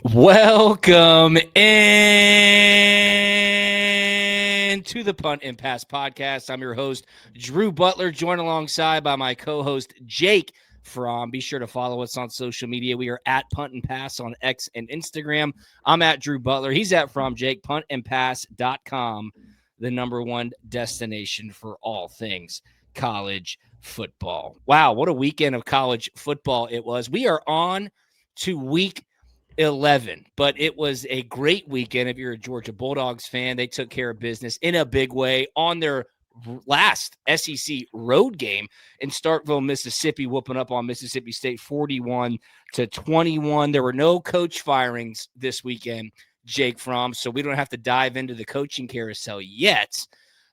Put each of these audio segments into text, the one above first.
Welcome in to the Punt and Pass podcast. I'm your host, Drew Butler, joined alongside by my co-host, Jake Fromm. Be sure to follow us on social media. We are at Punt and Pass on X and Instagram. I'm at Drew Butler. He's at From Jake, puntandpass.com, the number one destination for all things college football. Wow, what a weekend of college football it was. We are on to week 11, but it was a great weekend. If you're a Georgia Bulldogs fan, they took care of business in a big way on their last SEC road game in Starkville, Mississippi, whooping up on Mississippi State 41-21. There were no coach firings this weekend, Jake Fromm, so we don't have to dive into the coaching carousel yet.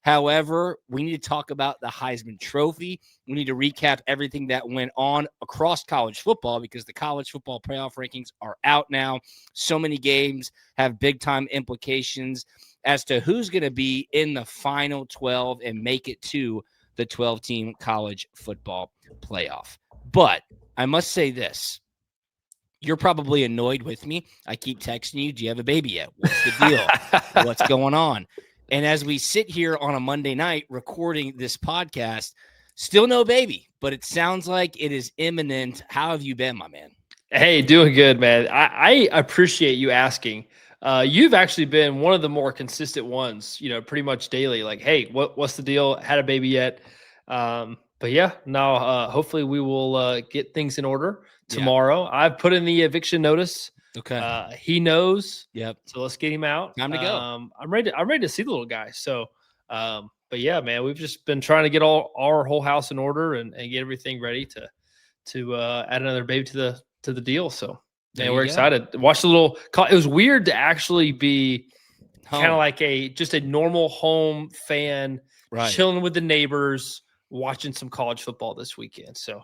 However, we need to talk about the Heisman Trophy. We need to recap everything that went on across college football because the college football playoff rankings are out now. So many games have big-time implications as to who's going to be in the final 12 and make it to the 12-team college football playoff. But I must say this. You're probably annoyed with me. I keep texting you, do you have a baby yet? What's the deal? What's going on? And as we sit here on a Monday night recording this podcast, still no baby, but it sounds like it is imminent. How have you been, my man? Hey, doing good, man. I appreciate you asking. You've actually been one of the more consistent ones, pretty much daily. Like, hey, what's the deal? Had a baby yet? But yeah, now hopefully we will get things in order tomorrow. Yeah. I've put in the eviction notice. Okay. He knows. Yep. So let's get him out. Time to go. I'm ready to see the little guy. So, but yeah, man, we've just been trying to get our whole house in order and get everything ready to add another baby to the deal. So, man, we're excited. Watch the little. It was weird to actually be kind of like just a normal home fan, right, chilling with the neighbors, watching some college football this weekend. So,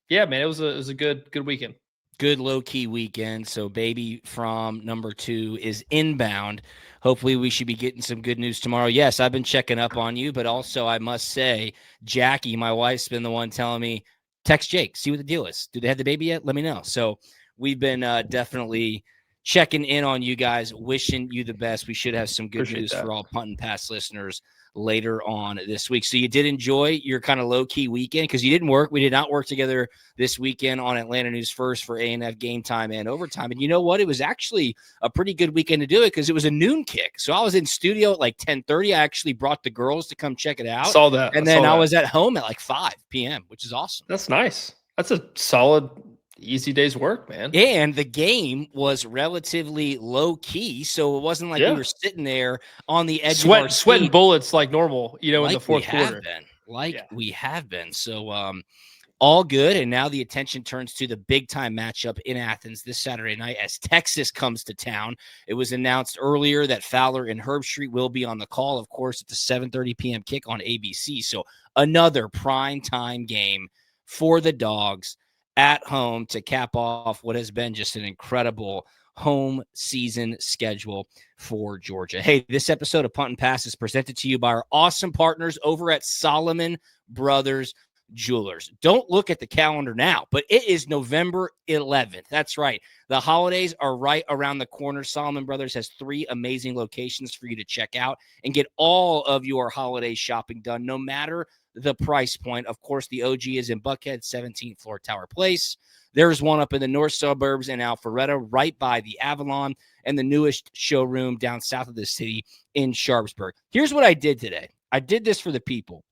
yeah, man, it was a good weekend. Good low-key weekend. So baby from number 2 is inbound. Hopefully we should be getting some good news tomorrow. Yes, I've been checking up on you, but also I must say, Jackie, my wife's been the one telling me, text Jake, see what the deal is. Do they have the baby yet? Let me know. So we've been definitely checking in on you guys, wishing you the best. We should have some good news for all Punt and Pass listeners later on this week. So you did enjoy your kind of low-key weekend because you didn't work. We did not work together this weekend on Atlanta News First for A&F Game Time and Overtime. And you know what? It was actually a pretty good weekend to do it because it was a noon kick. So I was in studio at like 10:30. I actually brought the girls to come check it out. Saw that. And then I was at home at like 5 p.m., which is awesome. That's nice. That's a solid easy day's work, man. And the game was relatively low key, so it wasn't like we were sitting there on the edge of our seat. Sweating bullets like normal, in the fourth quarter. We have been. So all good. And now the attention turns to the big time matchup in Athens this Saturday night as Texas comes to town. It was announced earlier that Fowler and Herbstreit will be on the call. Of course, it's a 7:30 p.m. kick on ABC. So another prime time game for the Dogs at home to cap off what has been just an incredible home season schedule for Georgia. Hey, this episode of Punt and Pass is presented to you by our awesome partners over at Solomon Brothers Jewelers. Don't look at the calendar now, but it is November 11th. That's right. The holidays are right around the corner. Solomon Brothers has 3 amazing locations for you to check out and get all of your holiday shopping done, no matter the price point. Of course, the OG is in Buckhead, 17th floor Tower Place. There's one up in the north suburbs in Alpharetta, right by the Avalon, and the newest showroom down south of the city in Sharpsburg. Here's what I did today. I did this for the people.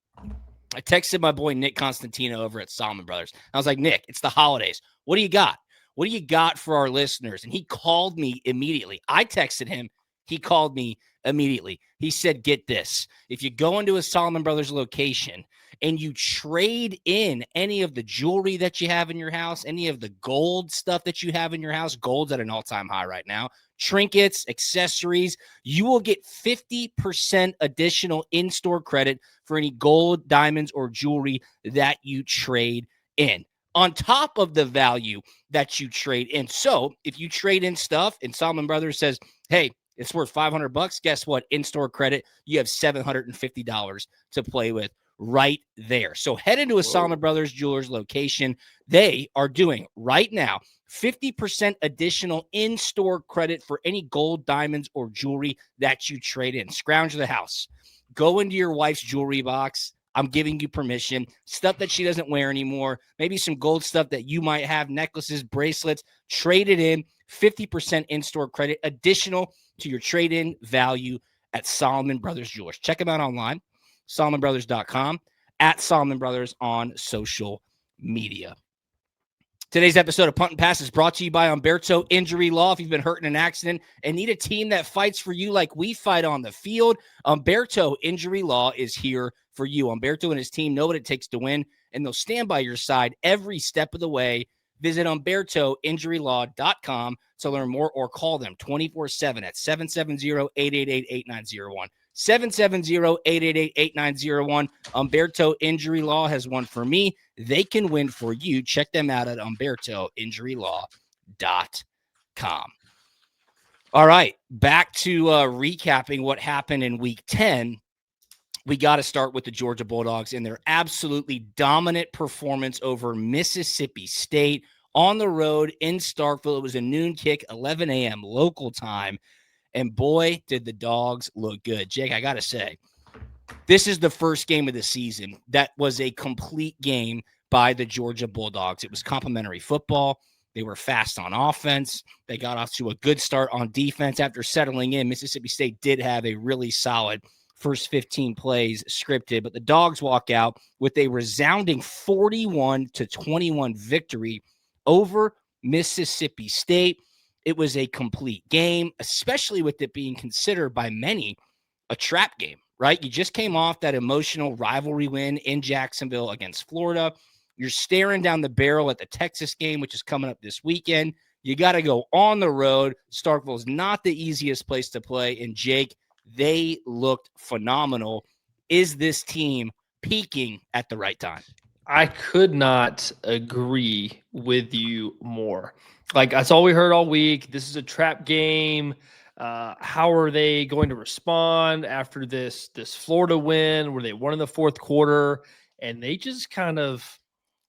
I texted my boy Nick Constantino over at Solomon Brothers. I was like, Nick, it's the holidays. What do you got? What do you got for our listeners? And he called me immediately. I texted him. He called me immediately. He said, get this. If you go into a Solomon Brothers location and you trade in any of the jewelry that you have in your house, any of the gold stuff that you have in your house, gold's at an all-time high right now, trinkets, accessories, you will get 50% additional in-store credit for any gold, diamonds, or jewelry that you trade in, on top of the value that you trade in. So if you trade in stuff and Solomon Brothers says, hey, it's worth $500, guess what? In-store credit, you have $750 to play with right there. So head into a Solomon Brothers Jewelers location. They are doing right now 50% additional in-store credit for any gold, diamonds, or jewelry that you trade in. Scrounge the house. Go into your wife's jewelry box. I'm giving you permission. Stuff that she doesn't wear anymore. Maybe some gold stuff that you might have, necklaces, bracelets. Trade it in. 50% in-store credit additional to your trade-in value at Solomon Brothers Jewelers. Check them out online, SolomonBrothers.com, at Solomon Brothers on social media. Today's episode of Punt and Pass is brought to you by Humberto Injury Law. If you've been hurt in an accident and need a team that fights for you like we fight on the field, Humberto Injury Law is here for you. Humberto and his team know what it takes to win, and they'll stand by your side every step of the way. Visit HumbertoInjuryLaw.com to learn more or call them 24/7 at 770-888-8901. 770-888-8901. Humberto Injury Law has won for me. They can win for you. Check them out at HumbertoInjuryLaw.com. All right, back to recapping what happened in Week 10. We got to start with the Georgia Bulldogs and their absolutely dominant performance over Mississippi State on the road in Starkville. It was a noon kick, 11 a.m. local time. And boy, did the Dogs look good. Jake, I got to say, this is the first game of the season that was a complete game by the Georgia Bulldogs. It was complimentary football. They were fast on offense. They got off to a good start on defense. After settling in, Mississippi State did have a really solid first 15 plays scripted, but the Dogs walk out with a resounding 41-21 victory over Mississippi State. It was a complete game, especially with it being considered by many a trap game, right? You just came off that emotional rivalry win in Jacksonville against Florida. You're staring down the barrel at the Texas game, which is coming up this weekend. You got to go on the road. Starkville is not the easiest place to play. And Jake, they looked phenomenal. Is this team peaking at the right time? I could not agree with you more. Like, that's all we heard all week. This is a trap game. How are they going to respond after this Florida win where they won in the fourth quarter? And they just kind of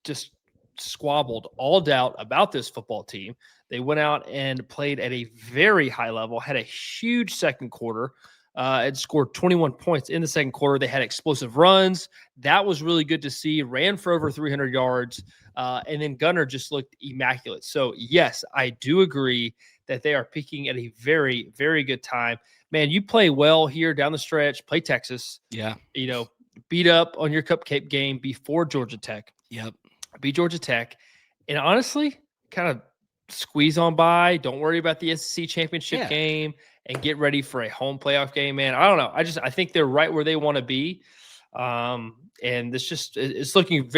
just squabbled all doubt about this football team. They went out and played at a very high level, had a huge second quarter, and scored 21 points in the second quarter. They had explosive runs. That was really good to see. Ran for over 300 yards. And then Gunner just looked immaculate. So, yes, I do agree that they are peaking at a very, very good time. Man, you play well here down the stretch, play Texas. Yeah. You know, beat up on your cupcake game before Georgia Tech. Yep. Beat Georgia Tech. And honestly, kind of squeeze on by. Don't worry about the SEC championship game and get ready for a home playoff game, man. I don't know. I think they're right where they want to be. And it's looking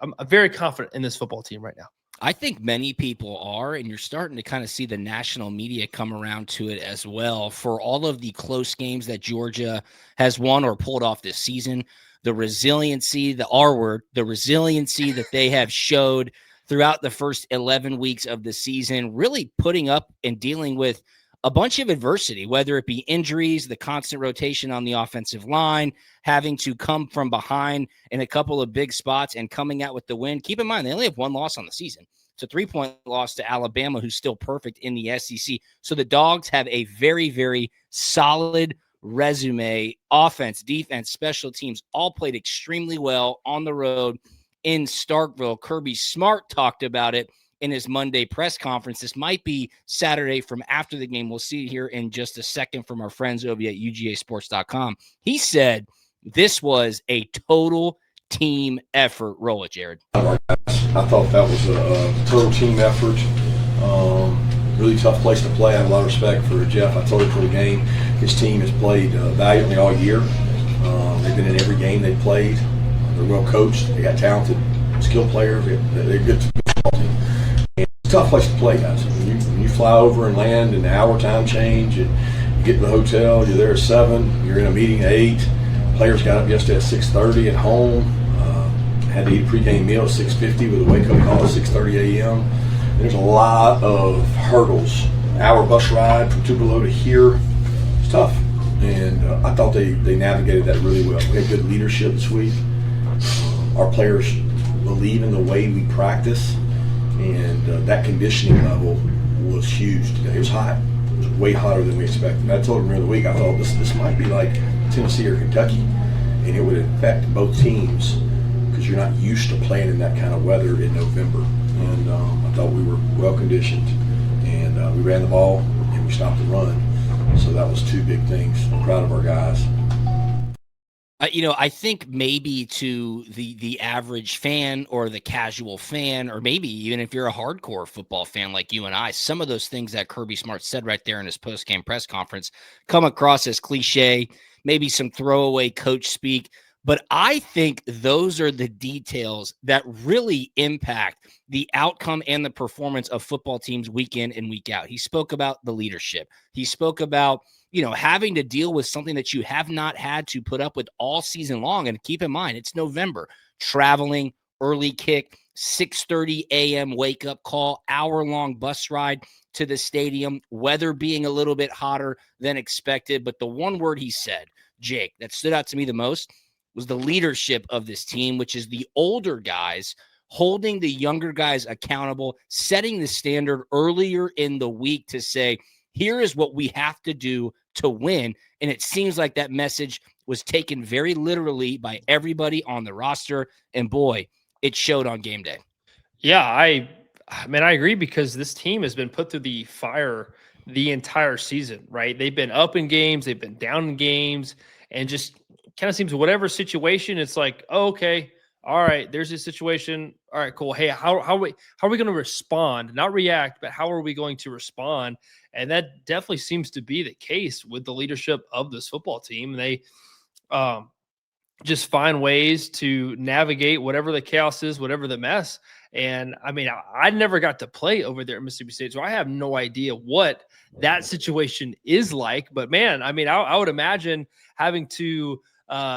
I'm very confident in this football team right now. I think many people are, and you're starting to kind of see the national media come around to it as well. For all of the close games that Georgia has won or pulled off this season, the resiliency, the R word, the resiliency that they have showed throughout the first 11 weeks of the season, really putting up and dealing with a bunch of adversity, whether it be injuries, the constant rotation on the offensive line, having to come from behind in a couple of big spots and coming out with the win. Keep in mind, they only have one loss on the season. It's a 3-point loss to Alabama, who's still perfect in the SEC. So the Dogs have a very, very solid resume. Offense, defense, special teams all played extremely well on the road in Starkville. Kirby Smart talked about it in his Monday press conference. This might be Saturday from after the game. We'll see it here in just a second from our friends over at UGAsports.com. He said this was a total team effort. Roll it, Jared. I thought that was a total team effort. Really tough place to play. I have a lot of respect for Jeff. I told him for the game, his team has played valiantly all year. They've been in every game they've played. They're well coached. They got talented, skilled players. They're good football team. And it's a tough place to play, guys. When you fly over and land in the hour time change, and you get to the hotel, you're there at 7, you're in a meeting at 8. Players got up yesterday at 6:30 at home. Had to eat a pregame meal at 6:50 with a wake-up call at 6:30 a.m. There's a lot of hurdles. Hour bus ride from Tupelo to here. It's tough. And I thought they navigated that really well. We had good leadership this week. our players believe in the way we practice, and that conditioning level was huge today. It was hot. It was way hotter than we expected. And I told them during the week, I thought this might be like Tennessee or Kentucky, and it would affect both teams because you're not used to playing in that kind of weather in November. And I thought we were well conditioned, and we ran the ball and we stopped the run. So that was two big things. I'm proud of our guys. I think maybe to the average fan or the casual fan, or maybe even if you're a hardcore football fan like you and I, some of those things that Kirby Smart said right there in his post-game press conference come across as cliche, maybe some throwaway coach speak. But I think those are the details that really impact the outcome and the performance of football teams week in and week out. He spoke about the leadership. He spoke about, having to deal with something that you have not had to put up with all season long. And keep in mind, it's November, traveling, early kick, 6:30 a.m. wake up call, hour-long bus ride to the stadium, weather being a little bit hotter than expected. But the one word he said, Jake, that stood out to me the most was the leadership of this team, which is the older guys holding the younger guys accountable, setting the standard earlier in the week to say, here is what we have to do to win. And it seems like that message was taken very literally by everybody on the roster. And boy, it showed on game day. Yeah, I agree, because this team has been put through the fire the entire season, right? They've been up in games, they've been down in games, and just kind of seems whatever situation, it's like, oh, okay, all right, there's this situation. All right, cool. Hey, how are we going to respond? Not react, but how are we going to respond? And that definitely seems to be the case with the leadership of this football team. They just find ways to navigate whatever the chaos is, whatever the mess. And I never got to play over there at Mississippi State, so I have no idea what that situation is like. But man, I would imagine having to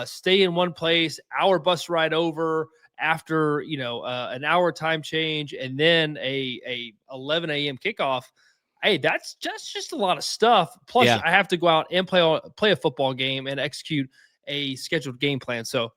stay in one place, hour bus ride over after an hour time change, and then a 11 a.m. kickoff. Hey, that's just a lot of stuff. Plus, Yeah. I have to go out and play a football game and execute a scheduled game plan. So,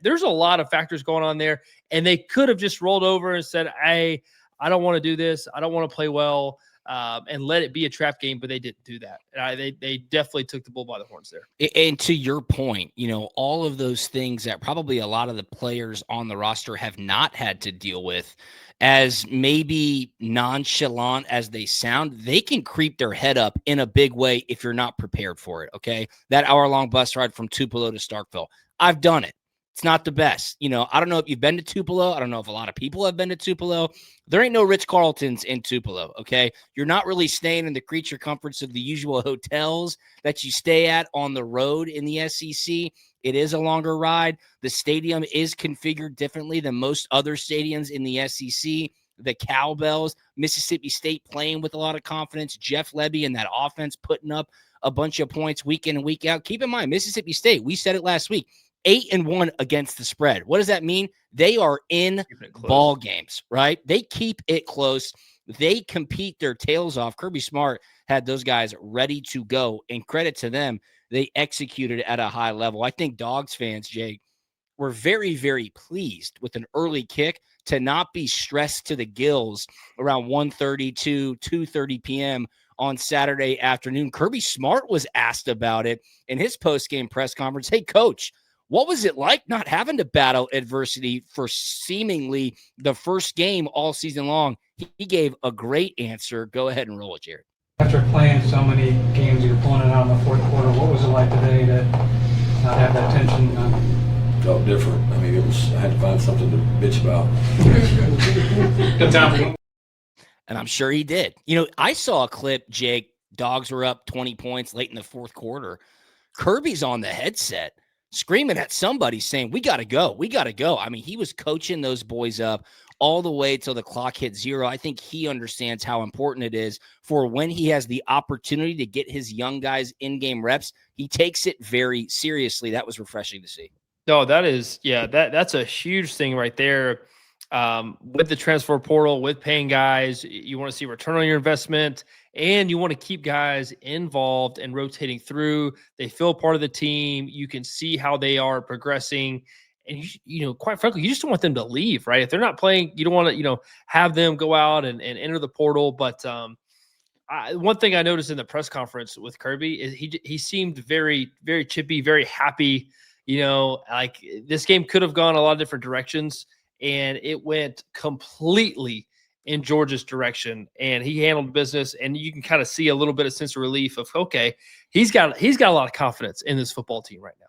there's a lot of factors going on there, and they could have just rolled over and said, I don't want to do this. I don't want to play well, and let it be a trap game, but they didn't do that. They definitely took the bull by the horns there. And to your point, all of those things that probably a lot of the players on the roster have not had to deal with, as maybe nonchalant as they sound, they can creep their head up in a big way if you're not prepared for it, okay? That hour-long bus ride from Tupelo to Starkville. I've done it. It's not the best. I don't know if you've been to Tupelo. I don't know if a lot of people have been to Tupelo. There ain't no Ritz-Carltons in Tupelo, okay? You're not really staying in the creature comforts of the usual hotels that you stay at on the road in the SEC. It is a longer ride. The stadium is configured differently than most other stadiums in the SEC. The cowbells, Mississippi State playing with a lot of confidence, Jeff Lebby and that offense putting up a bunch of points week in and week out. Keep in mind, Mississippi State, we said it last week, 8-1 against the spread. What does that mean? They are in ball games, right? They keep it close. They compete their tails off. Kirby Smart had those guys ready to go, and credit to them. They executed at a high level. I think Dogs fans, Jake, were very, very pleased with an early kick to not be stressed to the gills around 1:30 to 2:30 p.m. on Saturday afternoon. Kirby Smart was asked about it in his post-game press conference. Hey, coach, what was it like not having to battle adversity for seemingly the first game all season long? He gave a great answer. Go ahead and roll it, Jared. After playing so many games, you're pulling it out in the fourth quarter. What was it like today to not have that tension? Felt different. I had to find something to bitch about. Good time. And I'm sure he did. I saw a clip, Jake. Dogs were up 20 points late in the fourth quarter. Kirby's on the headset screaming at somebody saying, we got to go. We got to go. He was coaching those boys up all the way till the clock hit zero. I think he understands how important it is for when he has the opportunity to get his young guys in-game reps. He takes it very seriously. That was refreshing to see. No, that's a huge thing right there. With the transfer portal, with paying guys, you want to see return on your investment, and you want to keep guys involved and rotating through. They feel part of the team. You can see how they are progressing. And quite frankly, you just don't want them to leave, right? If they're not playing, you don't want to, have them go out and enter the portal. But one thing I noticed in the press conference with Kirby is he seemed very, very chippy, very happy. Like this game could have gone a lot of different directions, and it went completely in Georgia's direction, and he handled business. And you can kind of see a little bit of sense of relief of, okay, he's got a lot of confidence in this football team right now.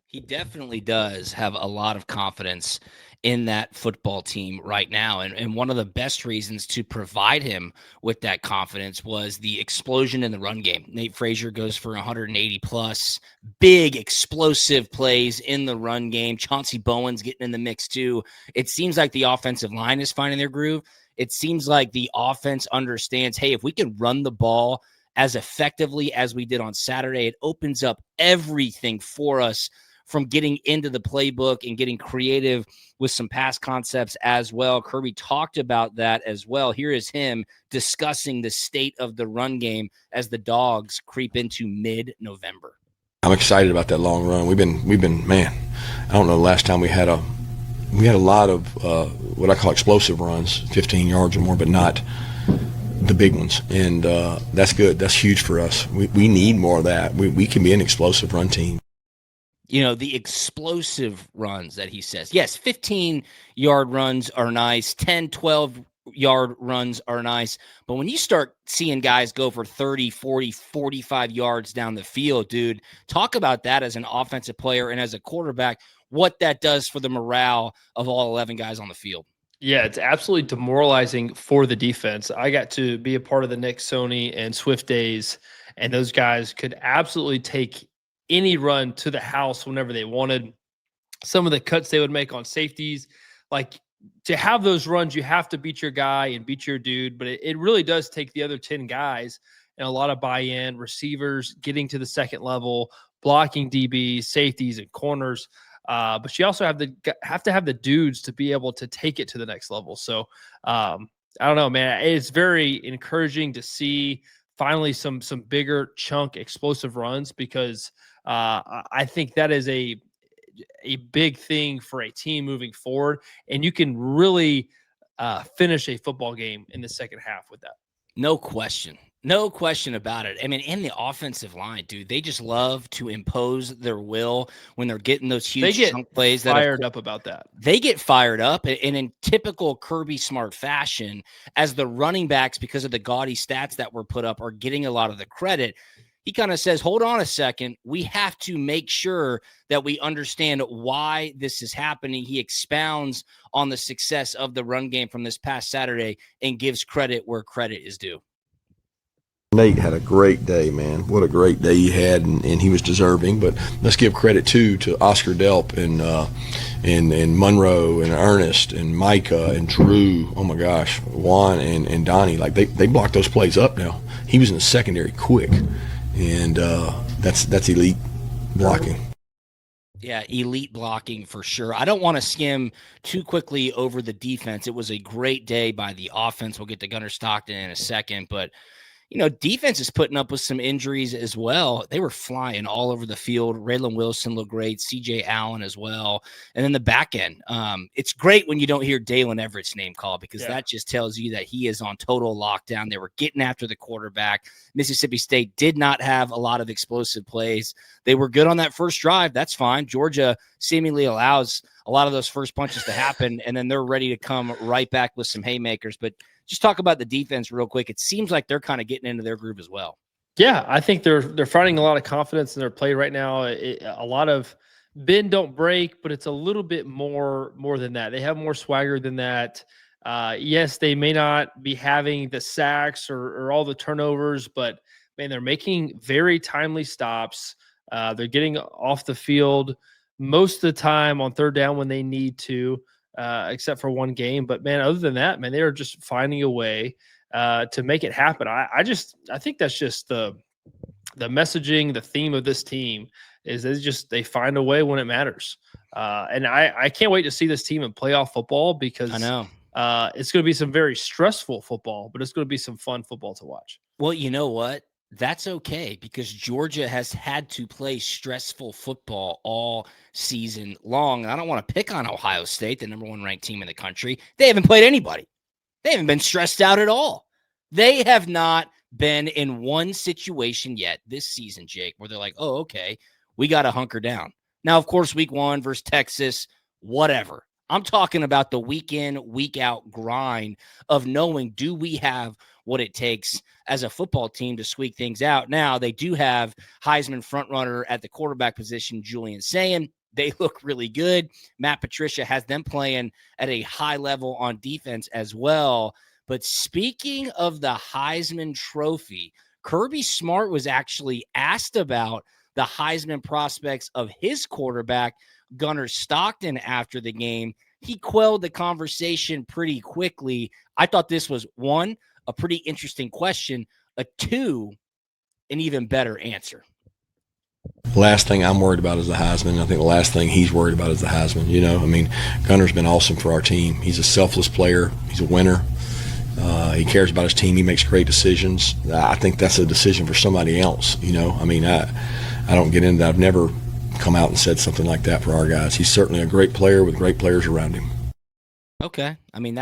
He definitely does have a lot of confidence in that football team right now. And one of the best reasons to provide him with that confidence was the explosion in the run game. Nate Frazier goes for 180 plus, big explosive plays in the run game. Chauncey Bowen's getting in the mix too. It seems like the offensive line is finding their groove. It seems like the offense understands, hey, if we can run the ball as effectively as we did on Saturday, it opens up everything for us from getting into the playbook and getting creative with some pass concepts as well. Kirby talked about that as well. Here is him discussing the state of the run game as the Dogs creep into mid-November. I'm excited about that long run. We've been, man, I don't know the last time we had a lot of what I call explosive runs, 15 yards or more, but not the big ones. And that's good. That's huge for us. We need more of that. We can be an explosive run team. The explosive runs that he says. Yes, 15-yard runs are nice. 10, 12-yard runs are nice. But when you start seeing guys go for 30, 40, 45 yards down the field, dude, talk about that as an offensive player and as a quarterback, what that does for the morale of all 11 guys on the field. Yeah, it's absolutely demoralizing for the defense. I got to be a part of the Nick Sony and Swift days, and those guys could absolutely take any run to the house whenever they wanted. Some of the cuts they would make on safeties, like to have those runs, you have to beat your guy and beat your dude, but it really does take the other 10 guys and a lot of buy-in, receivers getting to the second level, blocking DBs, safeties, and corners. But you also have to have the dudes to be able to take it to the next level. So I don't know, man. It's very encouraging to see finally some bigger chunk explosive runs, because I think that is a big thing for a team moving forward, and you can really finish a football game in the second half with that. No question. No question about it. I mean, in the offensive line, dude, they just love to impose their will when they're getting those huge chunk plays. Fired up about that. They get fired up, and in typical Kirby Smart fashion, as the running backs, because of the gaudy stats that were put up, are getting a lot of the credit. He kind of says, hold on a second. We have to make sure that we understand why this is happening. He expounds on the success of the run game from this past Saturday and gives credit where credit is due. Nate had a great day, man. What a great day he had, and he was deserving. But let's give credit to Oscar Delp and Monroe and Ernest and Micah and Drew. Oh my gosh, Juan and Donnie. Like they blocked those plays up now. He was in the secondary quick, and that's elite blocking. Yeah, elite blocking for sure. I don't want to skim too quickly over the defense. It was a great day by the offense. We'll get to Gunner Stockton in a second, but defense is putting up with some injuries as well. They were flying all over the field. Raylan Wilson looked great. CJ Allen as well. And then the back end. It's great when you don't hear Dalen Everett's name called, because that just tells you that he is on total lockdown. They were getting after the quarterback. Mississippi State did not have a lot of explosive plays. They were good on that first drive. That's fine. Georgia seemingly allows a lot of those first punches to happen, and then they're ready to come right back with some haymakers. But just talk about the defense real quick. It seems like they're kind of getting into their groove as well. Yeah, I think they're finding a lot of confidence in their play right now. A lot of bend don't break, but it's a little bit more than that. They have more swagger than that. Yes, they may not be having the sacks or all the turnovers, but man, they're making very timely stops. They're getting off the field most of the time on third down when they need to. Except for one game. But man, other than that, man, they are just finding a way to make it happen. I think that's just the messaging, the theme of this team is they find a way when it matters. And I can't wait to see this team in playoff football, because I know it's going to be some very stressful football, but it's going to be some fun football to watch. Well, you know what? That's okay because Georgia has had to play stressful football all season long. And I don't want to pick on Ohio State, the number 1 ranked team in the country. They haven't played anybody. They haven't been stressed out at all. They have not been in one situation yet this season, Jake, where they're like, oh, okay, we got to hunker down. Now, of course, week 1 versus Texas, whatever. I'm talking about the week in, week out grind of knowing, do we have what it takes as a football team to squeak things out? Now, they do have Heisman frontrunner at the quarterback position, Julian Sayin. They look really good. Matt Patricia has them playing at a high level on defense as well. But speaking of the Heisman Trophy, Kirby Smart was actually asked about the Heisman prospects of his quarterback, Gunner Stockton, after the game. He quelled the conversation pretty quickly. I thought this was, 1, a pretty interesting question, a 2, an even better answer. The last thing I'm worried about is the Heisman. I think the last thing he's worried about is the Heisman. You know, I mean, Gunner's been awesome for our team. He's a selfless player. He's a winner. He cares about his team. He makes great decisions. I think that's a decision for somebody else. You know, I mean, I don't get into that. I've never come out and said something like that for our guys. He's certainly a great player with great players around him. Okay. I mean,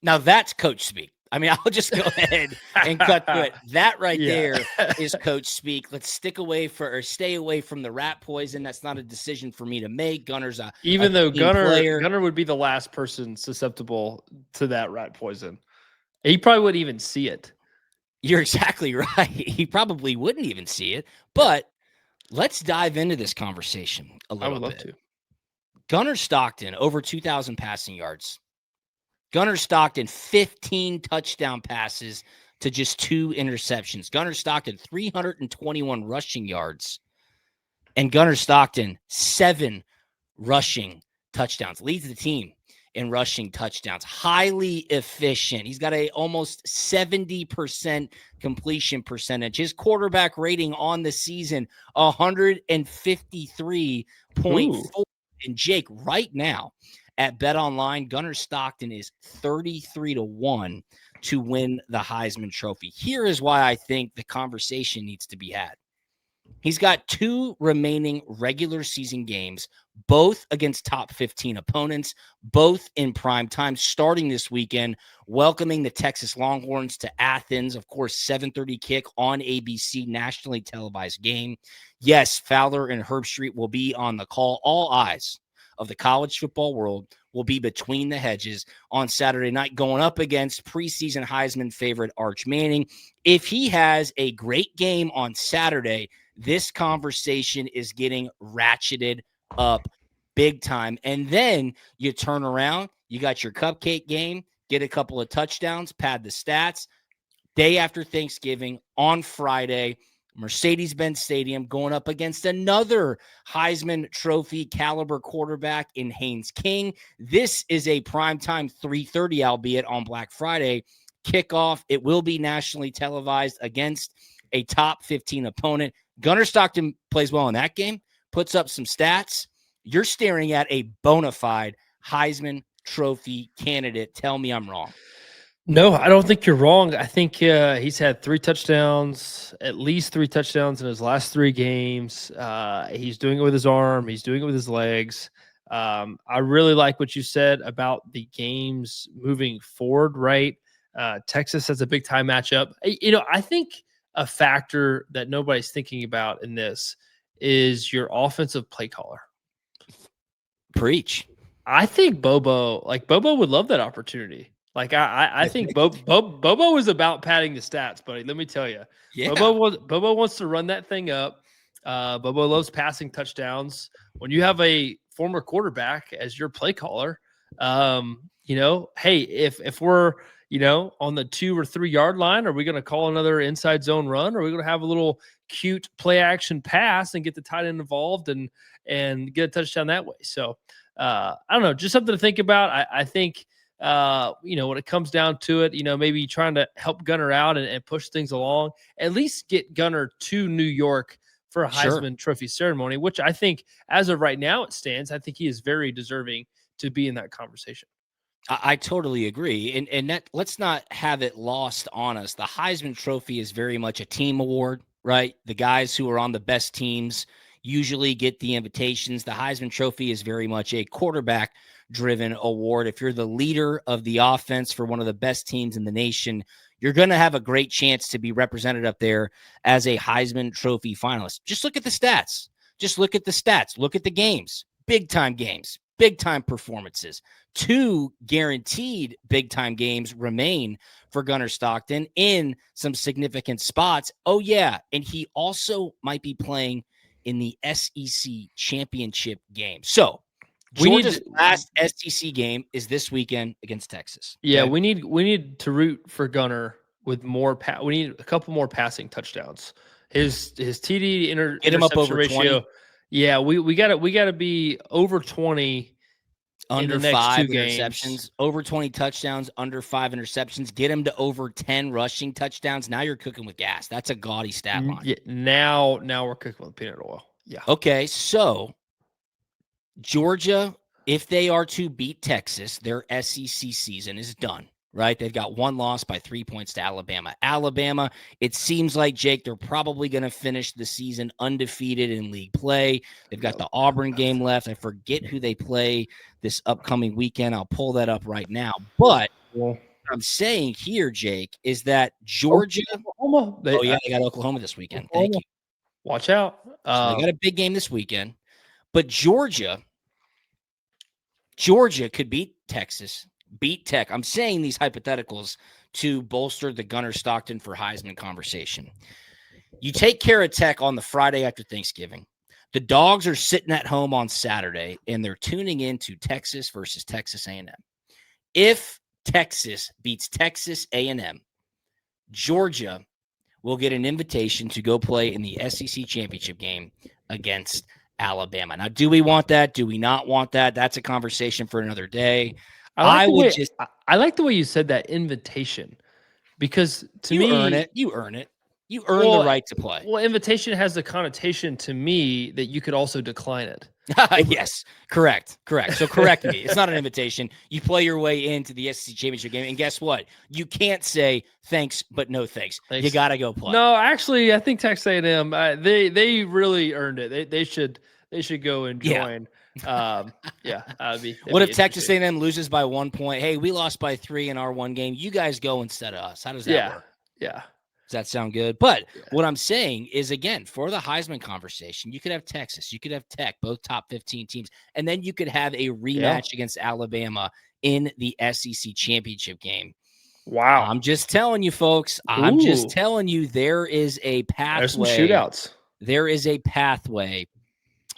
now that's coach speak. I mean, I'll just go ahead and cut to it. That right there is coach speak. Let's stay away from the rat poison. That's not a decision for me to make. Gunner's even though player. Gunner would be the last person susceptible to that rat poison. He probably wouldn't even see it. You're exactly right. He probably wouldn't even see it. But let's dive into this conversation a little bit. I would love to. Gunner Stockton, over 2,000 passing yards. Gunner Stockton, 15 touchdown passes to just 2 interceptions. Gunner Stockton, 321 rushing yards. And Gunner Stockton, 7 rushing touchdowns. Leads the team in rushing touchdowns. Highly efficient. He's got a almost 70% completion percentage. His quarterback rating on the season, 153.4. And Jake, right now, at BetOnline, Gunner Stockton is 33-1 to win the Heisman Trophy. Here is why I think the conversation needs to be had. He's got 2 remaining regular season games, both against top 15 opponents, both in prime time, starting this weekend, welcoming the Texas Longhorns to Athens. Of course, 7:30 kick on ABC, nationally televised game. Yes, Fowler and Herbstreit will be on the call. All eyes of the college football world will be between the hedges on Saturday night, going up against preseason Heisman favorite Arch Manning. If he has a great game on Saturday, this conversation is getting ratcheted up big time. And then you turn around, you got your cupcake game, get a couple of touchdowns, pad the stats. Day after Thanksgiving on Friday, Mercedes-Benz Stadium, going up against another Heisman Trophy caliber quarterback in Haynes King. This is a primetime 3:30, albeit on Black Friday kickoff. It will be nationally televised against a top 15 opponent. Gunner Stockton plays well in that game, puts up some stats. You're staring at a bona fide Heisman Trophy candidate. Tell me I'm wrong. No, I don't think you're wrong. I think he's had 3 touchdowns, at least 3 touchdowns in his last 3 games. He's doing it with his arm. He's doing it with his legs. I really like what you said about the games moving forward, right? Texas has a big-time matchup. I think a factor that nobody's thinking about in this is your offensive play caller. Preach. I think Bobo would love that opportunity. Like I think Bobo was about padding the stats, buddy. Let me tell you, Bobo wants to run that thing up. Bobo loves passing touchdowns. When you have a former quarterback as your play caller, hey, if we're on the 2 or 3 yard line, are we going to call another inside zone run? Or are we going to have a little cute play action pass and get the tight end involved and get a touchdown that way? So I don't know, just something to think about. I think. When it comes down to it, maybe trying to help Gunner out and push things along, at least get Gunner to New York for a Heisman Trophy ceremony, which I think as of right now it stands. I think he is very deserving to be in that conversation. I totally agree. And that, let's not have it lost on us. The Heisman Trophy is very much a team award, right? The guys who are on the best teams usually get the invitations. The Heisman Trophy is very much a quarterback-driven award. If you're the leader of the offense for one of the best teams in the nation, you're going to have a great chance to be represented up there as a Heisman Trophy finalist. Just look at the stats. Just look at the stats. Look at the games. Big-time games. Big-time performances. 2 guaranteed big-time games remain for Gunner Stockton in some significant spots. Oh, yeah, and he also might be playing in the SEC championship game. So, Georgia's last SEC game is this weekend against Texas. Yeah, okay? we need to root for Gunner with more. We need a couple more passing touchdowns. His TD get him up over ratio. 20. Yeah, we got to be over 20. Under in the next 5 2 interceptions, games. Over 20 touchdowns, under 5 interceptions. Get him to over 10 rushing touchdowns. Now you're cooking with gas. That's a gaudy stat line. Yeah, now we're cooking with peanut oil. Yeah. Okay, so Georgia, if they are to beat Texas, their SEC season is done, right? They've got 1 loss by 3 points to Alabama. Alabama, it seems like, Jake, they're probably going to finish the season undefeated in league play. They've got the Auburn game left. I forget who they play this upcoming weekend. I'll pull that up right now. But what I'm saying here, Jake, is that Georgia – Oklahoma. they got Oklahoma this weekend. Thank you. Watch out. So they got a big game this weekend. But Georgia could beat Texas, beat Tech. I'm saying these hypotheticals to bolster the Gunner Stockton for Heisman conversation. You take care of Tech on the Friday after Thanksgiving. The Dogs are sitting at home on Saturday, and they're tuning into Texas versus Texas A&M. If Texas beats Texas A&M, Georgia will get an invitation to go play in the SEC championship game against Alabama. Now, do we want that? Do we not want that? That's a conversation for another day. I like the way you said that, invitation, because to me, you earn it. You earn the right to play. Well, invitation has the connotation to me that you could also decline it. Yes, correct. So correct me. It's not an invitation. You play your way into the SEC championship game, and guess what? You can't say thanks, but no thanks. You got to go play. No, actually, I think Texas A&M, they really earned it. They should go and join. What if Texas A&M loses by 1 point? Hey, we lost by 3 in our one game. You guys go instead of us. How does that work? Yeah. Does that sound good? But what I'm saying is, again, for the Heisman conversation, you could have Texas, you could have Tech, both top 15 teams, and then you could have a rematch against Alabama in the SEC championship game. Wow. I'm just telling you, folks. I'm just telling you, there is a pathway. There's some shootouts. There is a pathway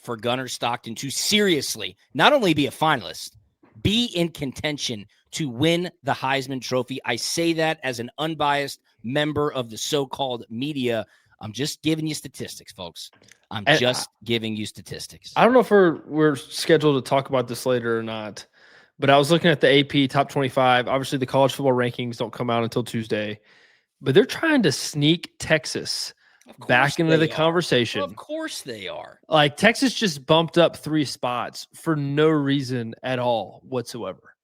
for Gunner Stockton to seriously not only be a finalist, be in contention to win the Heisman Trophy. I say that as an unbiased member of the so-called media. I'm just giving you statistics, folks. I'm just giving you statistics. I don't know if we're scheduled to talk about this later or not, but I was looking at the AP top 25. Obviously, the college football rankings don't come out until Tuesday, but they're trying to sneak Texas back into the conversation. Of course they are. Like, Texas just bumped up 3 spots for no reason at all whatsoever.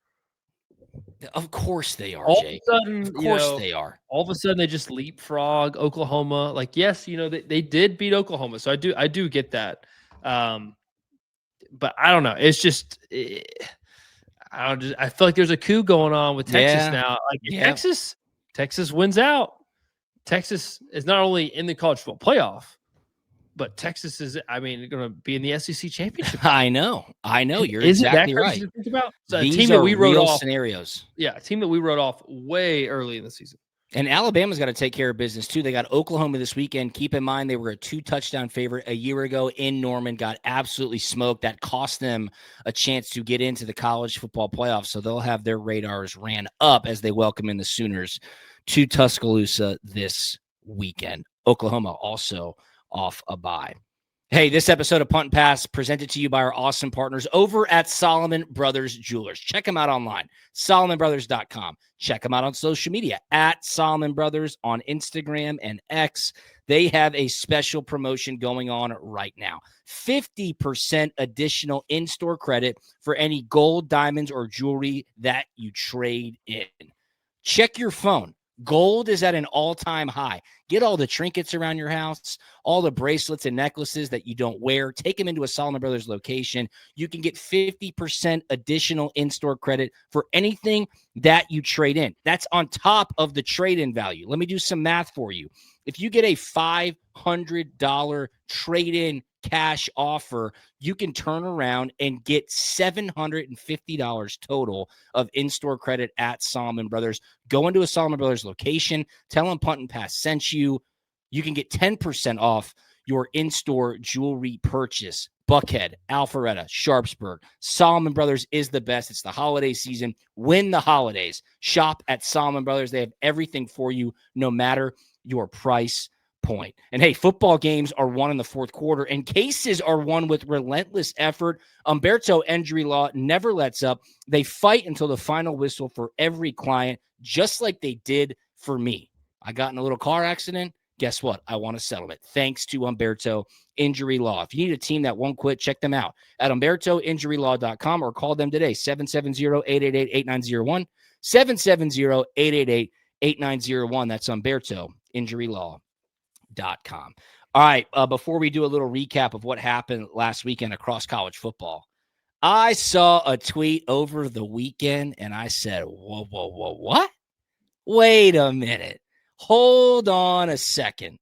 Of course they are, Jake. Of course they are. All of a sudden, they just leapfrog Oklahoma. Like, yes, they did beat Oklahoma, so I do get that. But I don't know. It's just I feel like there's a coup going on with Texas now. Like, Texas wins out. Texas is not only in the college football playoff, but Texas is, going to be in the SEC championship. I know. You're exactly right. To think about? So These a team that we wrote off scenarios. Yeah, a team that we wrote off way early in the season. And Alabama's got to take care of business too. They got Oklahoma this weekend. Keep in mind, they were a 2-touchdown favorite a year ago in Norman, got absolutely smoked. That cost them a chance to get into the college football playoffs. So they'll have their radars ran up as they welcome in the Sooners to Tuscaloosa this weekend. Oklahoma also off a bye. Hey, this episode of Punt and Pass presented to you by our awesome partners over at Solomon Brothers Jewelers. Check them out online, solomonbrothers.com. Check them out on social media at Solomon Brothers on Instagram and X. They have a special promotion going on right now. 50% additional in-store credit for any gold, diamonds, or jewelry that you trade in. Check your phone. Gold is at an all-time high. Get all the trinkets around your house, all the bracelets and necklaces that you don't wear. Take them into a Solomon Brothers location. You can get 50% additional in-store credit for anything that you trade in. That's on top of the trade-in value. Let me do some math for you. If you get a $500 trade-in cash offer, you can turn around and get $750 total of in-store credit at Solomon Brothers. Go into a Solomon Brothers location, tell them Punt and Pass sent you. You can get 10% off your in-store jewelry purchase. Buckhead, Alpharetta, Sharpsburg, Solomon Brothers is the best. It's the holiday season. Win the holidays. Shop at Solomon Brothers. They have everything for you, no matter your price point. And hey, football games are won in the fourth quarter, and cases are won with relentless effort. Humberto Injury Law never lets up. They fight until the final whistle for every client, just like they did for me. I got in a little car accident. Guess what? I want a settlement thanks to Humberto Injury Law. If you need a team that won't quit, check them out at HumbertoInjuryLaw.com or call them today, 770-888-8901, 770-888-8901. That's HumbertoInjuryLaw.com. All right, before we do a little recap of what happened last weekend across college football, I saw a tweet over the weekend, and I said, whoa, what? Wait a minute. Hold on a second.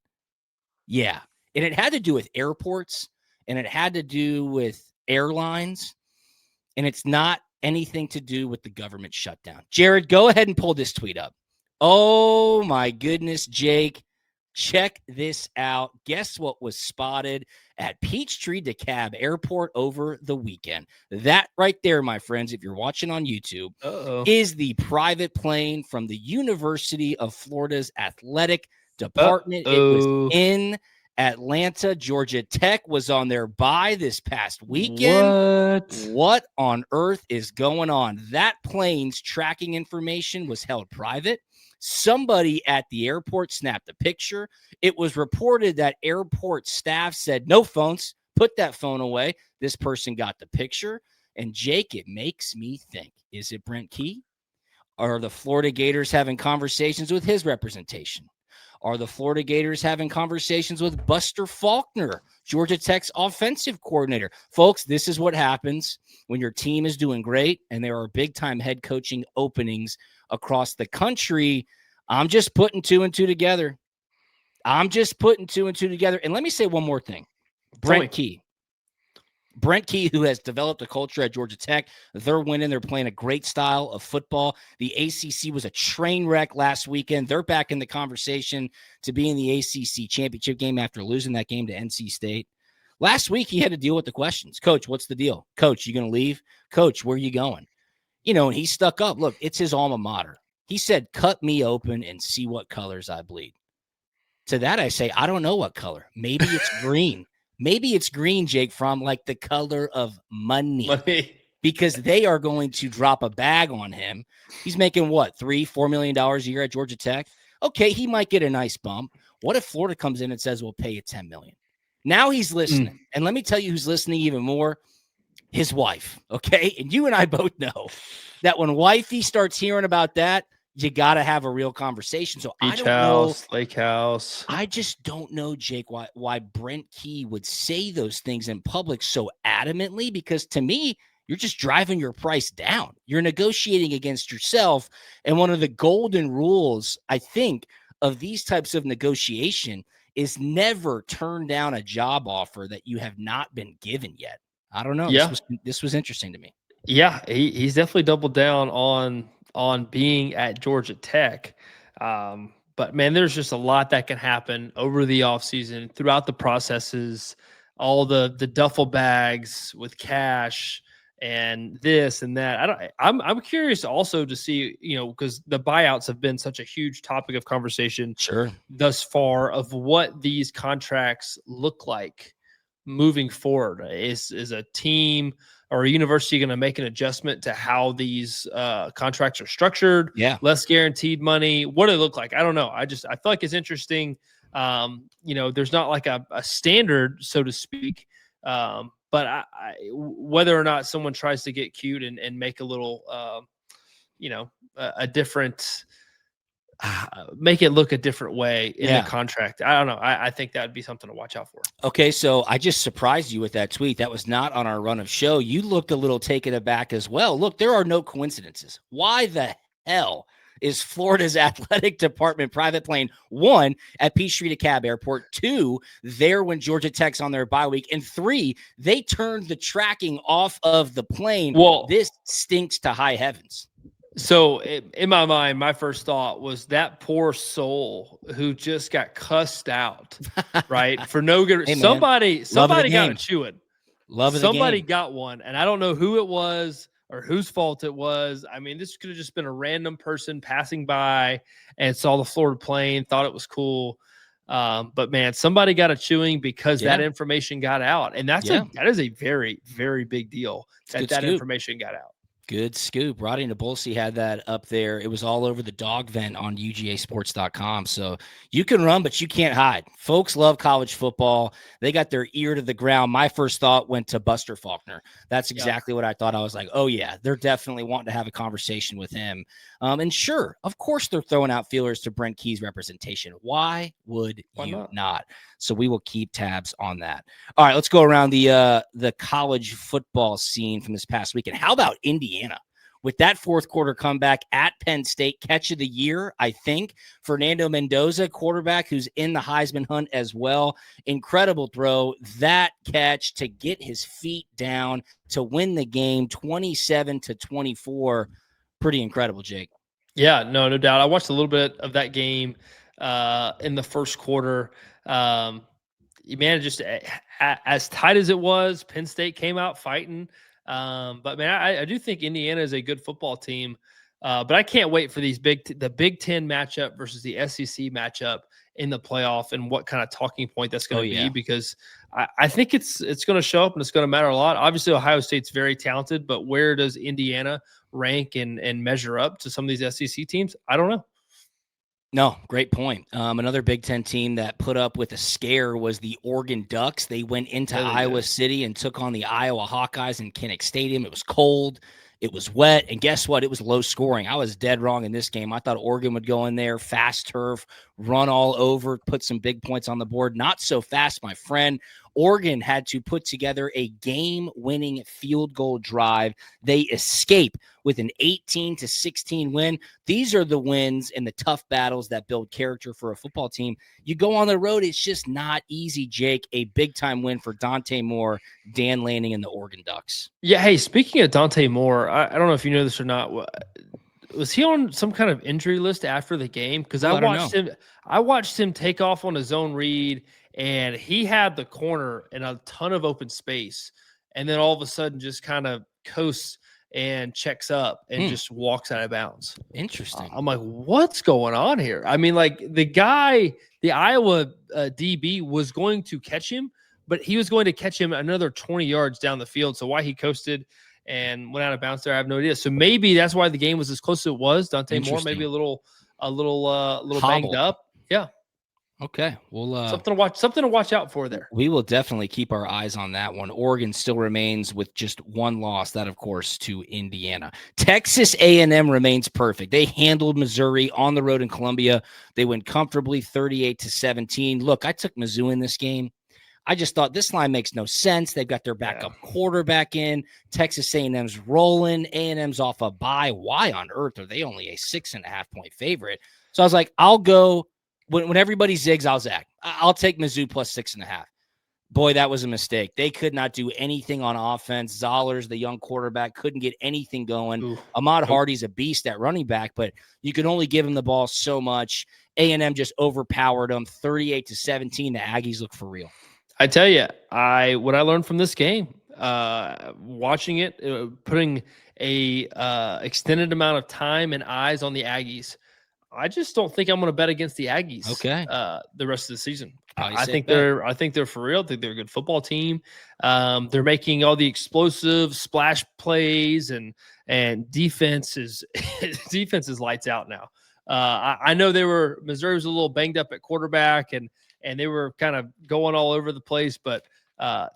Yeah, and it had to do with airports, and it had to do with airlines, and it's not anything to do with the government shutdown. Jared, go ahead and pull this tweet up. Oh, my goodness, Jake. Check this out. Guess what was spotted at Peachtree DeKalb Airport over the weekend? That right there, my friends, if you're watching on YouTube, is the private plane from the University of Florida's athletic department. It was in Atlanta. Georgia Tech was on their bye this past weekend. What on earth is going on? That plane's tracking information was held private. Somebody at the airport snapped a picture. It was reported that airport staff said, no phones, put that phone away. This person got the picture. And Jake, it makes me think, is it Brent Key? Are the Florida Gators having conversations with his representation? Are the Florida Gators having conversations with Buster Faulkner, Georgia Tech's offensive coordinator? Folks, this is what happens when your team is doing great and there are big-time head coaching openings across the country. I'm just putting two and two together. And let me say one more thing. Brent Key, who has developed a culture at Georgia Tech. They're winning. They're playing a great style of football. The ACC was a train wreck last weekend. They're back in the conversation to be in the ACC championship game after losing that game to NC State. Last week, he had to deal with the questions. Coach, what's the deal? Coach, you going to leave? Coach, where are you going? And he stuck up. Look, it's his alma mater. He said, cut me open and see what colors I bleed. To that, I say, I don't know what color. Maybe it's green. Maybe it's green, Jake Fromm, like the color of money. Because they are going to drop a bag on him. He's making what, $3-4 million a year at Georgia Tech? Okay, he might get a nice bump. What if Florida comes in and says, we'll pay you $10 million? Now he's listening. And let me tell you who's listening even more. His wife, okay? And you and I both know that when wifey starts hearing about that, you got to have a real conversation. So I don't know. Lake house. I just don't know, Jake, why Brent Key would say those things in public so adamantly, because to me, you're just driving your price down. You're negotiating against yourself. And one of the golden rules, I think, of these types of negotiation is never turn down a job offer that you have not been given yet. I don't know. Yeah. This was interesting to me. Yeah, he's definitely doubled down on being at Georgia Tech. But, man, there's just a lot that can happen over the offseason, throughout the processes, all the duffel bags with cash and this and that. I'm curious also to see, because the buyouts have been such a huge topic of conversation sure thus far, of what these contracts look like moving forward? Is a team or a university going to make an adjustment to how these contracts are structured? Yeah. Less guaranteed money. What do they look like? I don't know. I feel like it's interesting. There's not like a standard, so to speak. But whether or not someone tries to get cute and make a little, a different, make it look a different way in the contract. I don't know. I think that would be something to watch out for. Okay, so I just surprised you with that tweet. That was not on our run of show. You looked a little taken aback as well. Look, there are no coincidences. Why the hell is Florida's athletic department private plane, 1, at Peachtree DeKalb Airport, 2, there when Georgia Tech's on their bye week, and 3, they turned the tracking off of the plane? Well, this stinks to high heavens. So in my mind, my first thought was that poor soul who just got cussed out, right? For no good reason. Somebody got a chewing. Somebody got one, and I don't know who it was or whose fault it was. I mean, this could have just been a random person passing by and saw the Florida plane, thought it was cool. But man, somebody got a chewing because that information got out, and that is a very, very big deal that information got out. Good scoop. Roddy Nabulsi had that up there. It was all over the dog vent on UGAsports.com. So you can run, but you can't hide. Folks love college football. They got their ear to the ground. My first thought went to Buster Faulkner. That's exactly what I thought. I was like, oh, yeah, they're definitely wanting to have a conversation with him. And sure, of course, they're throwing out feelers to Brent Key's representation. Why would you not? So we will keep tabs on that. All right, let's go around the college football scene from this past weekend. How about Indiana? With that fourth quarter comeback at Penn State, catch of the year, I think. Fernando Mendoza, quarterback who's in the Heisman hunt as well. Incredible throw. That catch to get his feet down to win the game 27-24. Pretty incredible, Jake. Yeah, no doubt. I watched a little bit of that game in the first quarter. Just as tight as it was, Penn State came out fighting. But man, I do think Indiana is a good football team. But I can't wait for the Big Ten matchup versus the SEC matchup in the playoff and what kind of talking point that's going to be, because I think it's going to show up and it's going to matter a lot. Obviously, Ohio State's very talented, but where does Indiana rank and measure up to some of these SEC teams? I don't know. No, great point. Another Big Ten team that put up with a scare was the Oregon Ducks. They went into Iowa City and took on the Iowa Hawkeyes in Kinnick Stadium. It was cold. It was wet. And guess what? It was low scoring. I was dead wrong in this game. I thought Oregon would go in there, fast turf, run all over, put some big points on the board. Not so fast, my friend. Oregon had to put together a game-winning field goal drive. They escape with an 18-16 win. These are the wins and the tough battles that build character for a football team. You go on the road, it's just not easy, Jake. A big-time win for Dante Moore, Dan Lanning, and the Oregon Ducks. Yeah, hey, speaking of Dante Moore, I don't know if you know this or not. Was he on some kind of injury list after the game? Because I watched him take off on his own read, and he had the corner and a ton of open space, and then all of a sudden just kind of coasts and checks up and just walks out of bounds. Interesting. I'm like, what's going on here? I mean, like the Iowa DB was going to catch him, but he was going to catch him another 20 yards down the field. So why he coasted and went out of bounds there, I have no idea. So maybe that's why the game was as close as it was. Dante Moore maybe a little banged up. Yeah. Okay. Well, something to watch out for there. We will definitely keep our eyes on that one. Oregon still remains with just one loss, that of course to Indiana. Texas A&M remains perfect. They handled Missouri on the road in Columbia. They went comfortably 38-17. Look, I took Mizzou in this game. I just thought this line makes no sense. They've got their backup quarterback in. Texas A&M's rolling. A&M's off a bye. Why on earth are they only a 6.5-point favorite? So I was like, I'll go. When everybody zigs, I'll zag. I'll take Mizzou plus 6.5. Boy, that was a mistake. They could not do anything on offense. Zollers, the young quarterback, couldn't get anything going. Ooh. Ahmad Hardy's a beast at running back, but you can only give him the ball so much. A&M just overpowered them 38-17. The Aggies look for real. I tell you, what I learned from this game, watching it, putting a extended amount of time and eyes on the Aggies, I just don't think I'm going to bet against the Aggies. Okay. The rest of the season. Probably I safe think bet. they're for real. I think they're a good football team. They're making all the explosive splash plays and defense is defense is lights out now. I know Missouri was a little banged up at quarterback and they were kind of going all over the place, but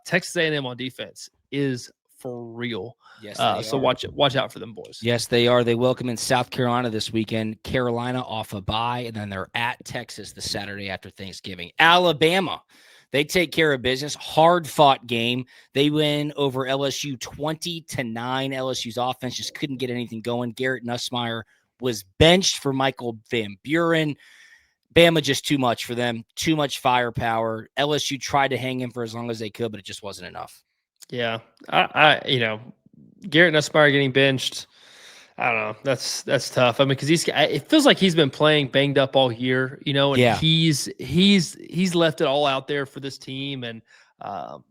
Texas A&M on defense is for real. Yes, so watch out for them boys. Yes, they are. They welcome in South Carolina this weekend. Carolina off a bye, and then they're at Texas the Saturday after Thanksgiving. Alabama, they take care of business. Hard-fought game. They win over LSU 20-9. LSU's offense just couldn't get anything going. Garrett Nussmeier was benched for Michael Van Buren. Bama just too much for them. Too much firepower. LSU tried to hang him for as long as they could, but it just wasn't enough. Yeah, I Garrett Nussmeier getting benched. I don't know. That's tough. I mean, because it feels like he's been playing banged up all year, and he's left it all out there for this team, and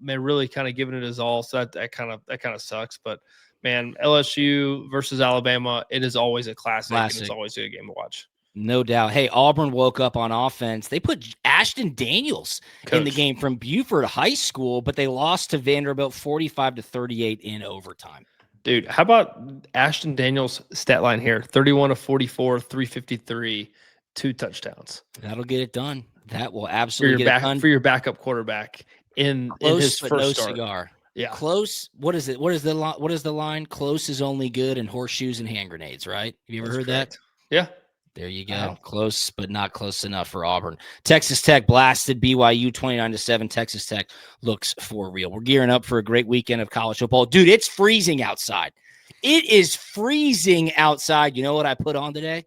man, really kind of giving it his all. So that kind of sucks. But man, LSU versus Alabama, it is always a classic. And it's always a good game to watch. No doubt. Hey, Auburn woke up on offense. They put Ashton Daniels in the game from Buford High School, but they lost to Vanderbilt 45-38 in overtime. Dude, how about Ashton Daniels' stat line here? 31 of 44, 353, 2 touchdowns. That'll get it done. That will absolutely get it done. For your backup quarterback in his first start. Cigar. Yeah. Close. What is it? What is the line? Close is only good in horseshoes and hand grenades, right? Have you ever heard that? Yeah. There you go. Close, but not close enough for Auburn. Texas Tech blasted BYU 29-7. Texas Tech looks for real. We're gearing up for a great weekend of college football. Dude, it's freezing outside. It is freezing outside. You know what I put on today?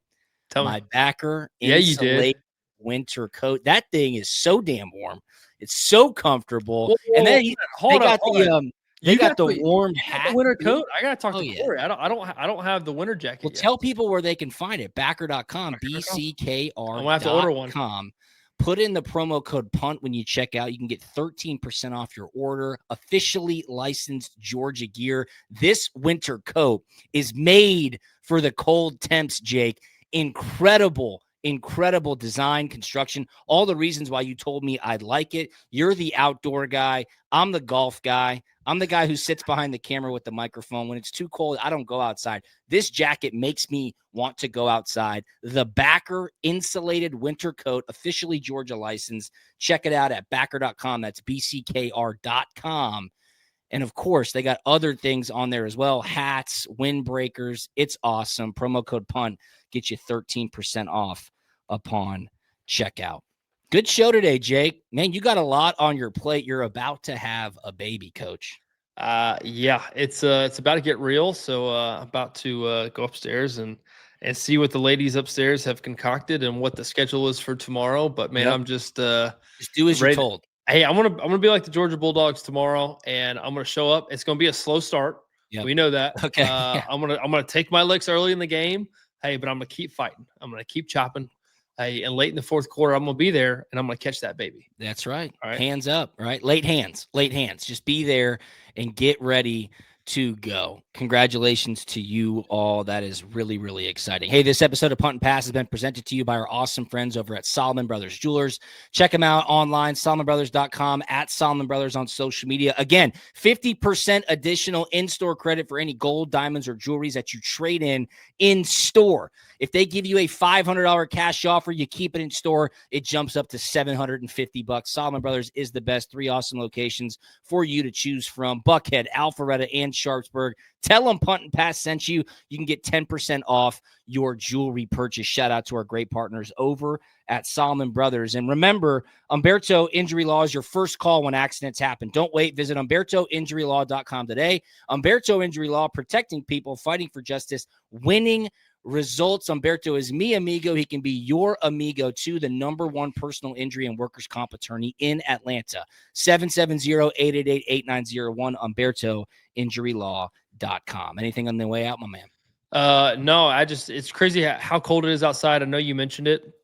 Tell my me. Backer insulated winter coat. That thing is so damn warm. It's so comfortable. And then they got the warm hat. The winter coat. I gotta talk to Corey. I don't have the winter jacket. Well, tell people where they can find it. Backer.com. BCKR. I'm gonna have to order one. Put in the promo code PUNT when you check out. You can get 13% off your order. Officially licensed Georgia gear. This winter coat is made for the cold temps, Jake. Incredible design, construction, all the reasons why you told me I'd like it. You're the outdoor guy. I'm the golf guy. I'm the guy who sits behind the camera with the microphone. When it's too cold, I don't go outside. This jacket makes me want to go outside. The Backer insulated winter coat, officially Georgia licensed. Check it out at backer.com. That's BCKR.com. And, of course, they got other things on there as well. Hats, windbreakers. It's awesome. Promo code PUNT gets you 13% off upon checkout. Good show today, Jake. Man, you got a lot on your plate. You're about to have a baby, Coach. Yeah, it's about to get real. So about to go upstairs and see what the ladies upstairs have concocted and what the schedule is for tomorrow. But, man, I'm just do as you're told. Hey, I'm gonna be like the Georgia Bulldogs tomorrow, and I'm gonna show up. It's gonna be a slow start. Yep. We know that. Okay. I'm gonna take my licks early in the game. Hey, but I'm gonna keep fighting. I'm gonna keep chopping. Hey, and late in the fourth quarter, I'm gonna be there, and I'm gonna catch that baby. That's right. All right. Hands up. Right. Late hands. Just be there and get ready to go. Congratulations to you all. That is really, really exciting. Hey, this episode of Punt and Pass has been presented to you by our awesome friends over at Solomon Brothers Jewelers. Check them out online, SolomonBrothers.com, at Solomon Brothers on social media. Again, 50% additional in-store credit for any gold, diamonds, or jewelries that you trade in store. If they give you a $500 cash offer, you keep it in store, it jumps up to $750. Solomon Brothers is the best. 3 awesome locations for you to choose from: Buckhead, Alpharetta, and Sharpsburg. Tell them Punt and Pass sent you. You can get 10% off your jewelry purchase. Shout out to our great partners over at Solomon Brothers. And remember, Humberto Injury Law is your first call when accidents happen. Don't wait. Visit HumbertoInjuryLaw.com today. Humberto Injury Law, protecting people, fighting for justice, winning results. Humberto is mi amigo. He can be your amigo too. The #1 personal injury and workers' comp attorney in Atlanta. 770-888-8901. HumbertoInjuryLaw.com. Anything on the way out, my man? No, it's crazy how cold it is outside. I know you mentioned it,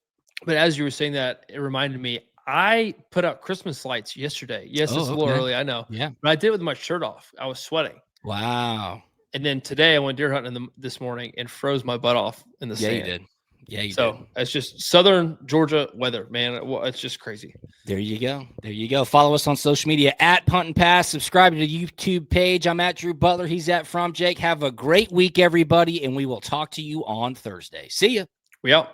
but as you were saying that, it reminded me, I put out Christmas lights yesterday. Yes, it's a little early, I know. Yeah. But I did it with my shirt off. I was sweating. Wow. And then today I went deer hunting this morning and froze my butt off in the sand. You did. Yeah, you So do. it's just Southern Georgia weather, man. It's just crazy. There you go. There you go. Follow us on social media at Punt and Pass. Subscribe to the YouTube page. I'm at Drew Butler. He's at From Jake. Have a great week, everybody, and we will talk to you on Thursday. See ya. We out.